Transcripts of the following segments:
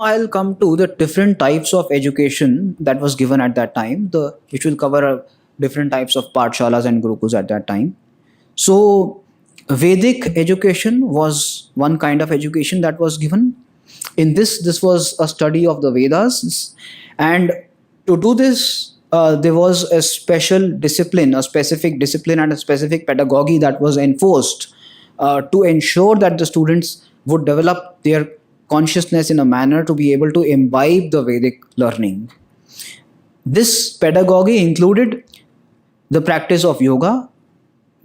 I'll come to the different types of education that was given at that time, which will cover different types of pathshalas and gurukuls at that time. So, Vedic education was one kind of education that was given. This was a study of the Vedas, and to do this, there was a special discipline, a specific discipline, and a specific pedagogy that was enforced to ensure that the students would develop their consciousness in a manner to be able to imbibe the Vedic learning. This pedagogy included the practice of yoga,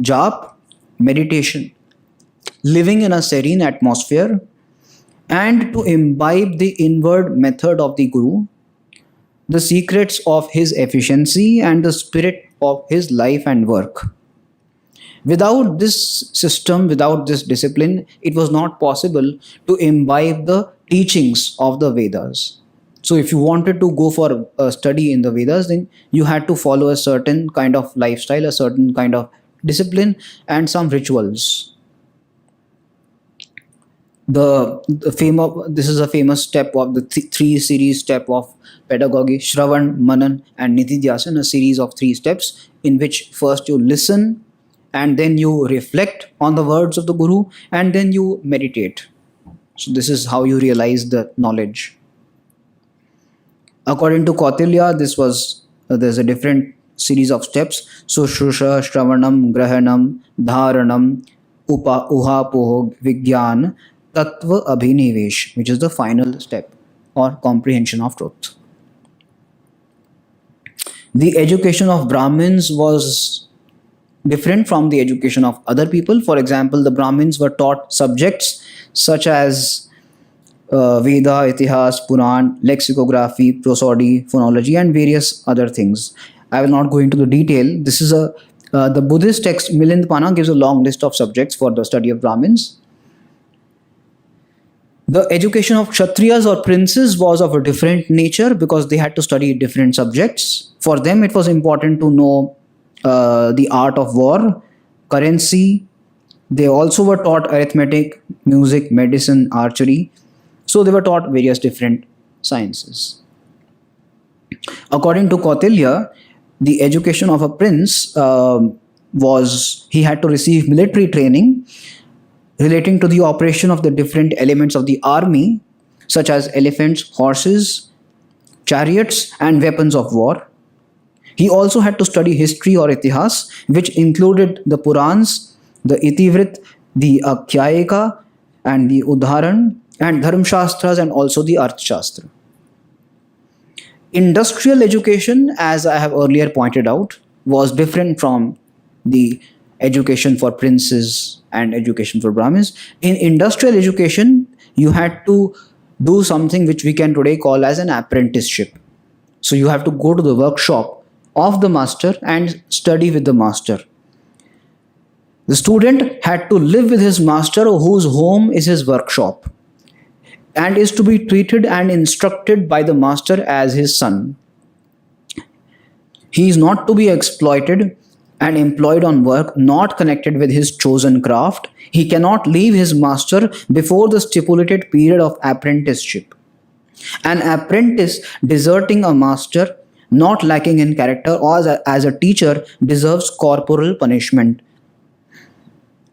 jap, meditation, living in a serene atmosphere, and to imbibe the inward method of the Guru, the secrets of his efficiency, and the spirit of his life and work. Without this system, without this discipline, it was not possible to imbibe the teachings of the Vedas. So, if you wanted to go for a study in the Vedas, then you had to follow a certain kind of lifestyle, a certain kind of discipline, and some rituals. The famous This is a famous step of the three series step of pedagogy: Shravan, Manan, and Nididhyasan, a series of three steps in which first you listen, and then you reflect on the words of the Guru, and then you meditate. So this is how you realize the knowledge. According to Kautilya, there's a different series of steps. So Shusha, Shravanam, Grahanam, Dharanam, Uhapoh, Vigyan, Tattva Abhinivesh, which is the final step or comprehension of truth. The education of Brahmins was different from the education of other people. For example, the Brahmins were taught subjects such as Veda, Itihas, Puran, lexicography, prosody, phonology, and various other things. I will not go into the detail. This is the Buddhist text Milindpana gives a long list of subjects for the study of Brahmins. The education of Kshatriyas or princes was of a different nature because they had to study different subjects. For them, it was important to know the art of war, currency. They also were taught arithmetic, music, medicine, archery. So they were taught various different sciences. According to Kautilya, the education of a prince was he had to receive military training relating to the operation of the different elements of the army, such as elephants, horses, chariots, and weapons of war. He also had to study history or itihas, which included the Purans, the Itivrit, the Akhyayika, and the Udharan, and Dharmshastras, and also the Arthashastra. Industrial education, as I have earlier pointed out, was different from the education for princes and education for Brahmins. In industrial education, you had to do something which we can today call as an apprenticeship. So you have to go to the workshop of the master and study with the master. The student had to live with his master, whose home is his workshop, and is to be treated and instructed by the master as his son. He is not to be exploited and employed on work not connected with his chosen craft. He cannot leave his master before the stipulated period of apprenticeship. An apprentice deserting a master, not lacking in character or as a teacher, deserves corporal punishment.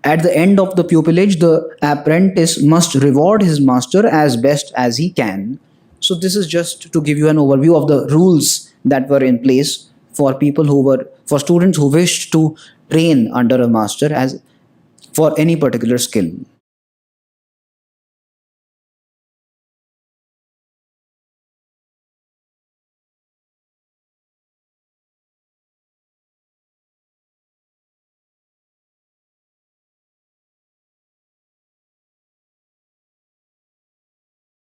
At the end of the pupillage, the apprentice must reward his master as best as he can. So this is just to give you an overview of the rules that were in place for students who wished to train under a master as for any particular skill.